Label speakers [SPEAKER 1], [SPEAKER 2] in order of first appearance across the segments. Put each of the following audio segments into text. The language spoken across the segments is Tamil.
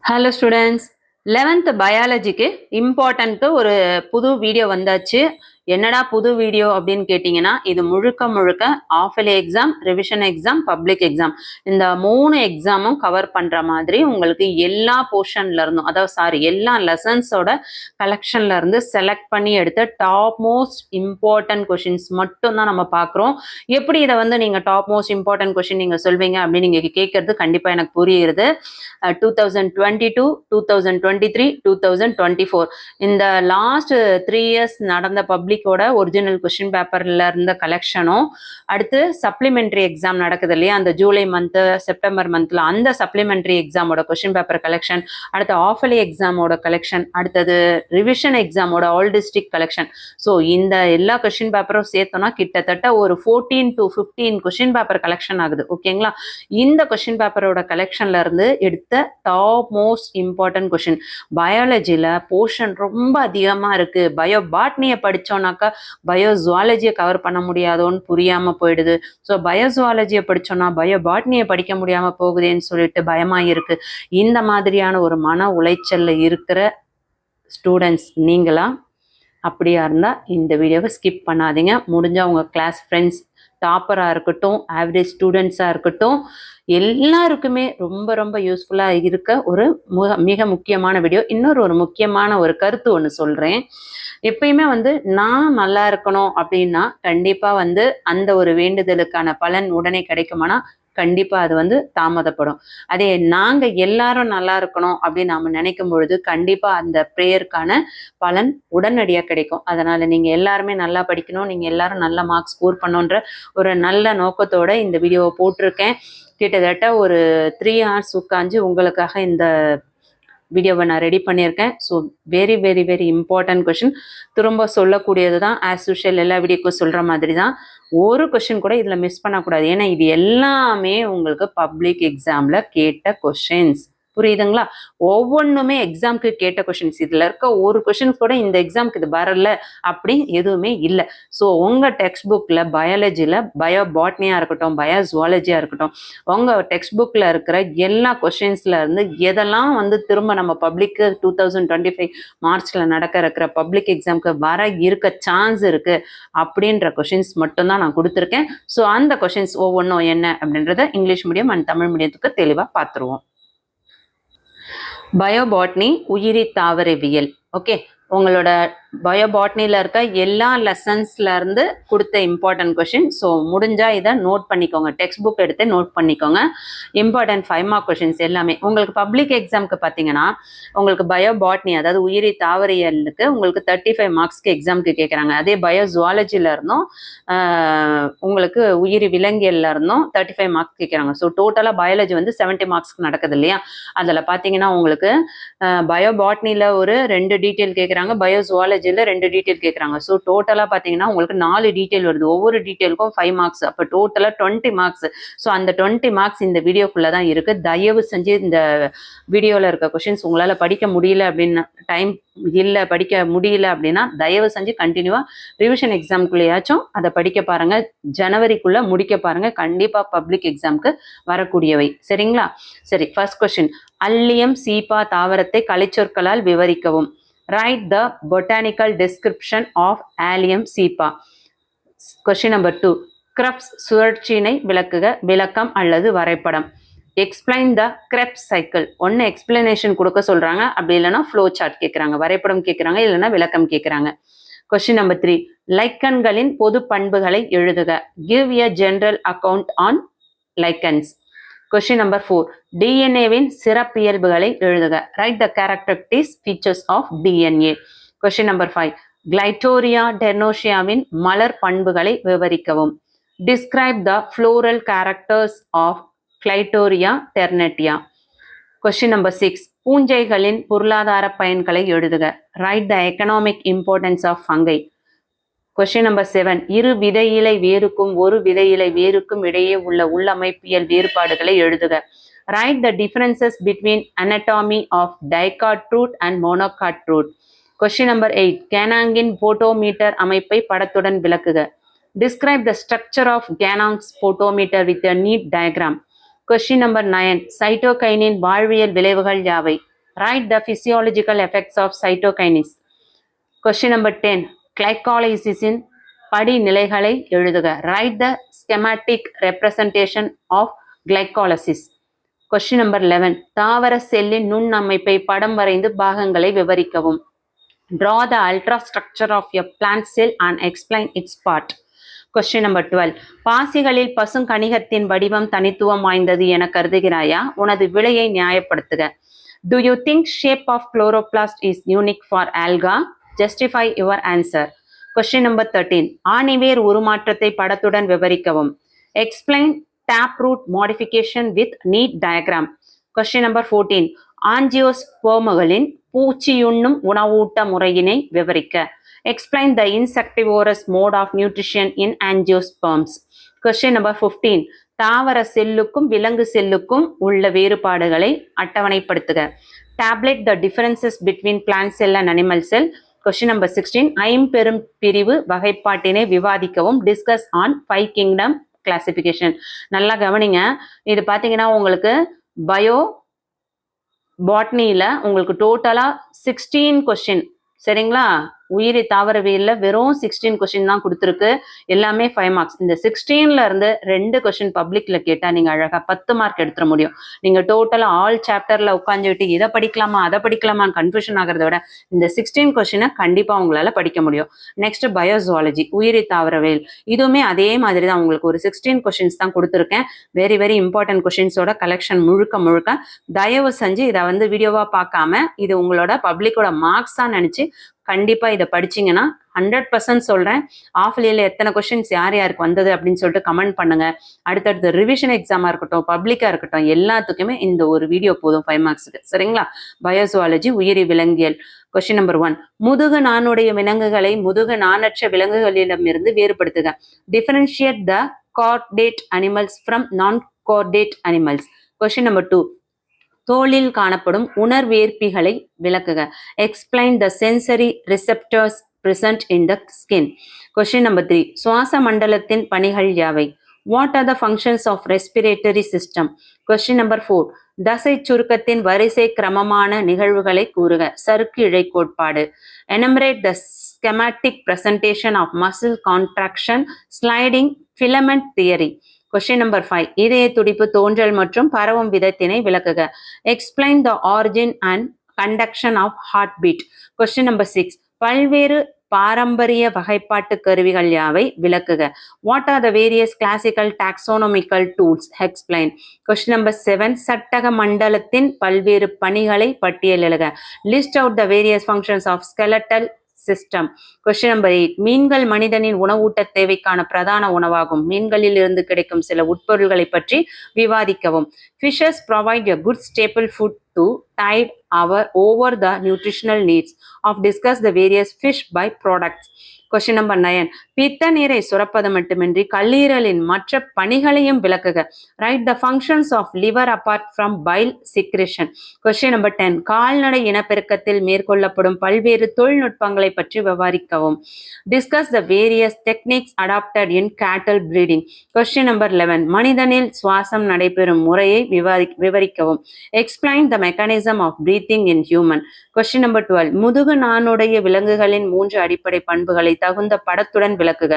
[SPEAKER 1] ஹலோ ஸ்டூடெண்ட்ஸ், 11th பயாலஜிக்கு இம்பார்ட்டன்ட்டு ஒரு புது வீடியோ வந்தாச்சு. என்னடா புது வீடியோ அப்படின்னு கேட்டிங்கன்னா, இது முழுக்க முழுக்க half yearly exam, revision exam, public exam இந்த 3 எக்ஸாமும் கவர் பண்ணுற மாதிரி உங்களுக்கு எல்லா போர்ஷன்ல இருந்தும், அதாவது எல்லா லெசன்ஸோட கலெக்ஷன்ல இருந்து செலக்ட் பண்ணி எடுத்த டாப் மோஸ்ட் இம்பார்ட்டன்ட் கொஷின்ஸ் மட்டும் தான் நம்ம பார்க்குறோம். எப்படி இதை வந்து நீங்கள் டாப் மோஸ்ட் இம்பார்ட்டன்ட் கொஷின் நீங்கள் சொல்வீங்க அப்படின்னு நீங்கள் கேட்கறது கண்டிப்பாக எனக்கு புரியுது. 2022, 2023, 2024 இந்த லாஸ்ட் 3 இயர்ஸ் நடந்த பப்ளிக்கோட ஒரிஜினல் கொஸ்டின் பேப்பர்ல இருந்த கலெக்ஷனும், அடுத்து சப்ளிமெண்ட்ரி எக்ஸாம் நடக்குது இல்லையா, அந்த ஜூலை மந்த்து செப்டம்பர் மந்த்ல அந்த சப்ளிமெண்ட்ரி எக்ஸாமோட கொஸ்டின் பேப்பர் கலெக்ஷன், அடுத்து ஆஃப் இயர்லி எக்ஸாமோட கலெக்ஷன், அடுத்தது ரிவிஷன் எக்ஸாமோட ஆல் டிஸ்ட்ரிக்ட் கலெக்ஷன். ஸோ இந்த எல்லா கொஸ்டின் பேப்பரும் சேர்த்தோம்னா கிட்டத்தட்ட ஒரு 14 to 15 கொஸ்டின் பேப்பர் கலெக்ஷன் ஆகுது. ஓகேங்களா? இந்த கொஸ்டின் பேப்பரோட கலெக்ஷன்ல இருந்து எடுத்த டாப் மோஸ்ட் இம்பார்ட்டன்ட் கொஸ்டின். பயாலஜியில் போர்ஷன் ரொம்ப அதிகமாக இருக்குது. பயோ பாட்னியை படித்தோன்னாக்கா பயோ ஜுவாலஜியை கவர் பண்ண முடியாதோன்னு புரியாமல் போயிடுது. ஸோ பயோ ஜுவாலஜியை படித்தோன்னா பயோ பாட்னியை படிக்க முடியாமல் போகுதேன்னு சொல்லிட்டு பயமாக இருக்குது. இந்த மாதிரியான ஒரு மன உளைச்சலில் இருக்கிற ஸ்டூடெண்ட்ஸ் நீங்களா? அப்படியா இருந்தால் இந்த வீடியோவை ஸ்கிப் பண்ணாதீங்க. முடிஞ்சால் உங்கள் கிளாஸ் ஃப்ரெண்ட்ஸ், டாப்பராக இருக்கட்டும், ஆவரேஜ் ஸ்டூடெண்ட்ஸாக இருக்கட்டும், எல்லாருக்குமே ரொம்ப ரொம்ப யூஸ்ஃபுல்லாக இருக்க ஒரு மிக முக்கியமான வீடியோ. இன்னொரு முக்கியமான ஒரு கருத்து ஒன்று சொல்கிறேன். எப்பயுமே நான் நல்லா இருக்கணும் அப்படின்னா கண்டிப்பாக அந்த ஒரு வேண்டுதலுக்கான பலன் உடனே கிடைக்குமானா கண்டிப்பாக அது தாமதப்படும். அதே நாங்கள் எல்லாரும் நல்லா இருக்கணும் அப்படின்னு நாம் நினைக்கும் பொழுது கண்டிப்பாக அந்த ப்ரேயருக்கான பலன் உடனடியாக கிடைக்கும். அதனால் நீங்கள் எல்லாருமே நல்லா படிக்கணும், நீங்கள் எல்லாரும் நல்ல மார்க்ஸ் ஸ்கோர் பண்ணணுன்ற ஒரு நல்ல நோக்கத்தோட இந்த வீடியோவை போட்டிருக்கேன். கிட்டத்தட்ட ஒரு 3 hours உட்காந்து உங்களுக்காக இந்த வீடியோவை நான் ரெடி பண்ணியிருக்கேன். So very very very important question. திரும்ப சொல்லக்கூடியது தான், ஆஸ் யூஷுவல் எல்லா வீடியோக்கும் சொல்கிற மாதிரி தான். ஒரு கொஷின் கூட இதில் மிஸ் பண்ணக்கூடாது. ஏன்னா இது எல்லாமே உங்களுக்கு பப்ளிக் எக்ஸாமில் கேட்ட கொஷின்ஸ். புரியுதுங்களா? ஒவ்வொன்றுமே எக்ஸாமுக்கு கேட்ட கொஷின்ஸ். இதில் இருக்க ஒரு கொஷின்ஸ் கூட இந்த எக்ஸாமுக்கு இது வரல அப்படி எதுவுமே இல்லை. ஸோ உங்கள் டெக்ஸ்ட் புக்கில் பயாலஜியில் பயோ பாட்னியாக இருக்கட்டும், பயோ ஜுவாலஜியாக இருக்கட்டும், உங்கள் டெக்ஸ்ட் புக்கில் இருக்கிற எல்லா கொஷின்ஸில் இருந்து எதெல்லாம் திரும்ப நம்ம பப்ளிக்கு 2025 மார்ச்சில் இருக்கிற பப்ளிக் எக்ஸாமுக்கு வர இருக்க சான்ஸ் இருக்குது அப்படின்ற கொஷின்ஸ் மட்டும்தான் நான் கொடுத்துருக்கேன். ஸோ அந்த கொஷின்ஸ் ஒவ்வொன்றும் என்ன அப்படின்றத இங்கிலீஷ் மீடியம் அண்ட் தமிழ் மீடியத்துக்கு தெளிவாக பார்த்துருவோம். பயோபாட்னி உயிரி தாவரவியல். ஓகே, உங்களோட பயோபாட்னியில் இருக்க எல்லா லெசன்ஸ்லேருந்து கொடுத்த இம்பார்ட்டன்ட் கொஷின். ஸோ முடிஞ்சால் இதை நோட் பண்ணிக்கோங்க, டெக்ஸ்ட் புக் எடுத்து நோட் பண்ணிக்கோங்க. இம்பார்ட்டன்ட் 5 mark கொஷின்ஸ் எல்லாமே உங்களுக்கு பப்ளிக் எக்ஸாமுக்கு பார்த்தீங்கன்னா, உங்களுக்கு பயோபாட்னி அதாவது உயிரி தாவரியலுக்கு உங்களுக்கு 35 marksக்கு எக்ஸாமுக்கு கேட்குறாங்க. அதே பயோ ஜுவாலஜியில் இருந்தும் உங்களுக்கு உயிரி விலங்கியலில் இருந்தும் 35 marks கேட்குறாங்க. ஸோ டோட்டலாக பயாலஜி 70 marksக்கு நடக்குது இல்லையா? அதில் பார்த்தீங்கன்னா உங்களுக்கு பயோபாட்னியில் ஒரு 2 டீட்டெயில் கேட்குறாங்க, பயோ ஜுவாலஜியில் 2 டீட்டெயில் கேட்குறாங்க. ஸோ டோட்டலாக பார்த்தீங்கன்னா உங்களுக்கு 4 டீட்டெயில் வருது. ஒவ்வொரு டீட்டெயிலுக்கும் 5 marks. அப்போ டோட்டலாக 20 marks. ஸோ அந்த 20 marks இந்த வீடியோக்குள்ளே தான் இருக்குது. தயவு செஞ்சு இந்த வீடியோவில் இருக்க கொஷின்ஸ் உங்களால் படிக்க முடியல அப்படின்னு, டைம் இல்லை படிக்க முடியல அப்படின்னா தயவு செஞ்சு கண்டினியூவாக ரிவிஷன் எக்ஸாமுக்குள்ளேயாச்சும் அதை படிக்க பாருங்கள். ஜனவரிக்குள்ளே முடிக்க பாருங்கள். கண்டிப்பாக பப்ளிக் எக்ஸாமுக்கு வரக்கூடியவை. சரிங்களா? சரி, ஃபர்ஸ்ட் கொஷின். அல்லியம் சீபா தாவரத்தை கலைச்சொற்களால் விவரிக்கவும். Write the botanical description of allium cepa. Question number 2. Krebs சுழற்சியினை விளக்குக. விளக்கம் அல்லது வரைபடம். Explain the Krebs cycle. ஒன்று எக்ஸ்பிளனேஷன் கொடுக்க சொல்கிறாங்க, அப்படி இல்லைன்னா ஃப்ளோ சார்ட் கேட்குறாங்க, வரைபடம் கேட்குறாங்க, இல்லைன்னா விளக்கம் கேட்குறாங்க. Question number 3. லைக்கன்களின் பொது பண்புகளை எழுதுக. Give a general account on lichens. Question number 4. டிஎன்ஏவின் சிறப்பியல்புகளை எழுதுக. Write the characteristics features of DNA. Question number 5. Clitoria டெர்னோஷியாவின் மலர் பண்புகளை விவரிக்கவும். Describe the floral characters of clitoria ternatea. Question number 6. பூஞ்சைகளின் பொருளாதார பயன்களை எழுதுக. Write the economic importance of fungi. Question number 7. இரு விதை இலை வேருக்கும் ஒரு விதை இலை வேருக்கும் இடையே உள்ள உள்ளமைப்பியல் வேறுபாடுகளை எழுதுக. Write the differences between anatomy of dicot root and monocot root. Question number 8. கேனாங்கின் போட்டோமீட்டர் அமைப்பை படத்துடன் விளக்குக. Describe the structure of Ganong's potometer with a neat diagram. Question number 9. சைட்டோகைனின் வாழ்வியல் விளைவுகள் யாவை? Write the physiological effects of cytokinase. Question number 10. Glycolysis in படிநிலைகளை எழுதுக. Write the schematic representation of glycolysis. Question number 11. தாவர செல்லின் நுண்ணமைப்பை படம் வரைந்து பாகங்களை விவரிக்கவும். Draw the ultrastructure of a plant cell and explain its part. Question number 12. பாசிகளில் பசுங்கணிகத்தின் வடிவம் தனித்துவம் வாய்ந்தது என கருதுகிறாயா? உனது விடையை நியாயப்படுத்துக. Do you think shape of chloroplast is unique for alga? Justify your answer. Question number 13. ஆணிவேர் உருமாற்றத்தை படத்துடன் விவரிக்கவும். Explain taproot modification with neat diagram. Question number 14. ஆஞ்சியோஸ்போம்களின் பூச்சியுண்ணும் உணவூட்ட முறையினை விவரிக்க. Explain the insectivorous mode of nutrition in angiosperms. Question number 15. தாவர செல்லுக்கும் விலங்கு செல்லுக்கும் உள்ள வேறுபாடுகளை அட்டவணைப்படுத்துக. Tabulate the differences between plant cell and animal cell. Question number 16. ஐம்பெரும் பிரிவு வகைப்பாட்டினை விவாதிக்கவும். Discuss on 5 kingdom classification. நல்லா கவனிங்க. இது பார்த்தீங்கன்னா உங்களுக்கு பயோ பாட்னியில் உங்களுக்கு டோட்டலாக 16 கொஸ்டின், சரிங்களா? உயிரி தாவரவியலில் வெறும் 16 கொஸ்டின் தான் கொடுத்துருக்கு. எல்லாமே 5 மார்க்ஸ். இந்த 16ல இருந்து 2 கொஸ்டின் பப்ளிக்ல கேட்டால் நீங்கள் அழகாக 10 மார்க் எடுத்துட முடியும். நீங்கள் டோட்டலாக ஆல் சாப்டரில் உட்காந்துட்டு இதை படிக்கலாமா அதை படிக்கலாமான்னு கன்ஃபியூஷன் ஆகிறத விட இந்த 16 கொஸ்டினை கண்டிப்பாக உங்களால் படிக்க முடியும். நெக்ஸ்ட் பயோசுவாலஜி, உயிரி தாவரவியல். இதுவுமே அதே மாதிரி தான் உங்களுக்கு ஒரு 16 கொஸ்டின்ஸ் தான் கொடுத்துருக்கேன். வெரி வெரி இம்பார்ட்டன்ட் கொஸ்டின்ஸோட கலெக்ஷன் முழுக்க தயவு செஞ்சு இதை வந்து வீடியோவாக பார்க்காம இது உங்களோட பப்ளிக்கோட மார்க்ஸாக நினச்சி கண்டிப்பாக இதை படிச்சிங்கன்னா 100% சொல்கிறேன். ஆஃப்லியில் எத்தனை கொஸ்டின்ஸ் யார் யாருக்கு வந்தது அப்படின்னு சொல்லிட்டு கமெண்ட் பண்ணுங்கள். அடுத்தடுத்த ரிவிஷன் எக்ஸாமாக இருக்கட்டும், பப்ளிக்காக இருக்கட்டும், எல்லாத்துக்குமே இந்த ஒரு வீடியோ போதும் 5 மார்க்ஸுக்கு, சரிங்களா? பயோசுவாலஜி, உயிரி விலங்கியல். Question number 1. முதுகு நாணுடைய விலங்குகளை முதுகு நாணற்ற விலங்குகளிடமிருந்து வேறுபடுத்துக. Differentiate the chordate animals from non chordate animals. Question number 2. தோலில் காணப்படும் உணர்வேற்பிகளை விளக்குக. Explain the sensory receptors present in the skin. Question number 3. சுவாச மண்டலத்தின் பணிகள் யாவை? What are the functions of respiratory system? Question number 4. தசை சுருக்கத்தின் வரிசை கிரமமான நிகழ்வுகளை கூறுக. சறுக்கு இழை கோட்பாடு. Enumerate the schematic presentation of muscle contraction, sliding, filament theory. Question number 5. இதய துடிப்பு தோன்றல் மற்றும் பரவும் விதத்தினை விளக்குக. Explain the origin and conduction of heartbeat. Question number 6. பல்வேறு பாரம்பரிய வகைப்பாட்டு கருவிகள் யாவை? விளக்குக. What are the various classical taxonomical tools? Explain. Question number 7. சட்டக மண்டலத்தின் பல்வேறு பணிகளை பட்டியலிடுக. List out the various functions of skeletal system. Question number 8. மீன்கள் மனிதனின் உணவூட்ட தேவைக்கான பிரதான உணவாகும். மீன்களில் இருந்து கிடைக்கும் சில உட்பொருள்களை பற்றி விவாதிக்கவும். Fishes provide a good staple food to tide over the nutritional needs of. Discuss the various fish byproducts. Question number 9. பித்த நீரை சுரப்பது மட்டுமின்றி கல்லீரலின் மற்ற பணிகளையும் விளக்குக. Write the functions of liver apart from bile secretion. Question number 10. கால்நடை இனப்பெருக்கத்தில் மேற்கொள்ளப்படும் பல்வேறு தொழில்நுட்பங்களை பற்றி விவரிக்கவும். Discuss the various techniques adopted in cattle breeding. Question number 11. மனிதனில் சுவாசம் நடைபெறும் முறையை விவரிக்கவும். Explain the mechanism of breathing in human. Question number 12. முதுகு நாணுடைய விலங்குகளின் 3 அடிப்படை பண்புகளை தகுந்த படத்துடன் விளக்குக.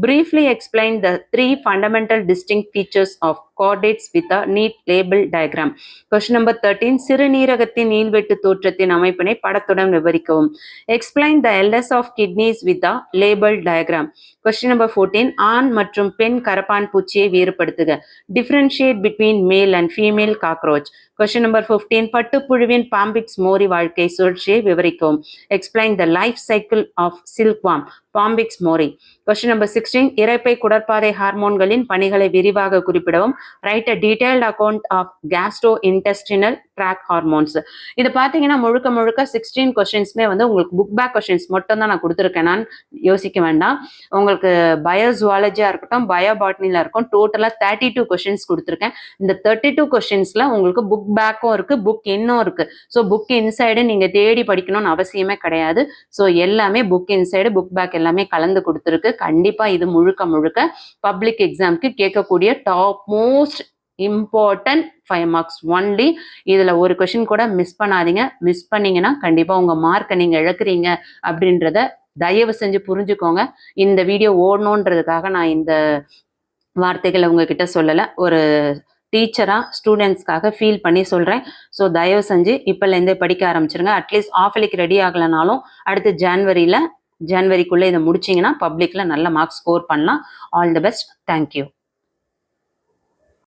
[SPEAKER 1] Briefly explain the 3 fundamental distinct features of chordates with a neat label diagram. Question number 13. சிறுநீரகத்தின் நீள்வெட்டு தோற்றத்தின் அமைப்பினை படத்துடன் விவரிக்கவும். Explain the LS of kidneys with a label diagram. Question number 14. ஆண் மற்றும் பெண் கரப்பான் பூச்சியை வேறுபடுத்துக. Differentiate between male and female cockroach. Question number 15. பட்டுப்புழுவின் பாம்பிக்ஸ் மோரி வாழ்க்கை சுழற்சியை விவரிக்கவும். Explain the life cycle of silkworm, பாம்பிக்ஸ் மோரி. Question number 16. இரைப்பை குடற்பாதை ஹார்மோன்களின் பணிகளை விரிவாக குறிப்பிடவும். Write a detailed account of gastrointestinal tract hormones. இது பார்த்தீங்கன்னா முழுக்க 16 கொஸ்டின்ஸ்மே வந்து உங்களுக்கு புக் பேக் கொஸ்டின்ஸ் மட்டும் தான் நான் கொடுத்துருக்கேன். நான் யோசிக்க வேண்டாம். உங்களுக்கு பயோசுவாலஜியாக இருக்கட்டும், பயோபாட்னியில் இருக்கும், டோட்டலாக 32 கொஸ்டின்ஸ் கொடுத்துருக்கேன். இந்த 32 கொஸ்டின்ஸில் உங்களுக்கு புக் பேக்கும் இருக்குது, புக் இன்னும் இருக்குது. ஸோ புக் இன்சைடு நீங்கள் தேடி படிக்கணும்னு அவசியமே கிடையாது. ஸோ எல்லாமே புக் இன்சைடு புக் பேக் எல்லாமே கலந்து கொடுத்துருக்கு. கண்டிப்பாக இது முழுக்க பப்ளிக் எக்ஸாம்க்கு கேட்கக்கூடிய top most important 5 marks only. இதுல ஒரு கொஸ்டின் கூட மிஸ் பண்ணாதீங்க. மிஸ் பண்ணீங்கன்னா கண்டிப்பா உங்க மார்க்கை நீங்க இழக்கிறீங்க அப்படின்றத தயவு செஞ்சு புரிஞ்சுக்கோங்க. இந்த வீடியோ ஓடணுன்றதுக்காக நான் இந்த வார்த்தைகளை உங்ககிட்ட சொல்லலை. ஒரு டீச்சரா ஸ்டூடெண்ட்ஸ்க்காக ஃபீல் பண்ணி சொல்றேன். ஸோ தயவு செஞ்சு இப்போலேருந்தே படிக்க ஆரம்பிச்சிருங்க. அட்லீஸ்ட் ஆஃபலிக்கு ரெடி ஆகலைனாலும் அடுத்து ஜனவரிக்குள்ளே இதை முடிச்சிங்கன்னா பப்ளிக்ல நல்ல மார்க்ஸ் ஸ்கோர் பண்ணலாம். All the best. தேங்க்யூ.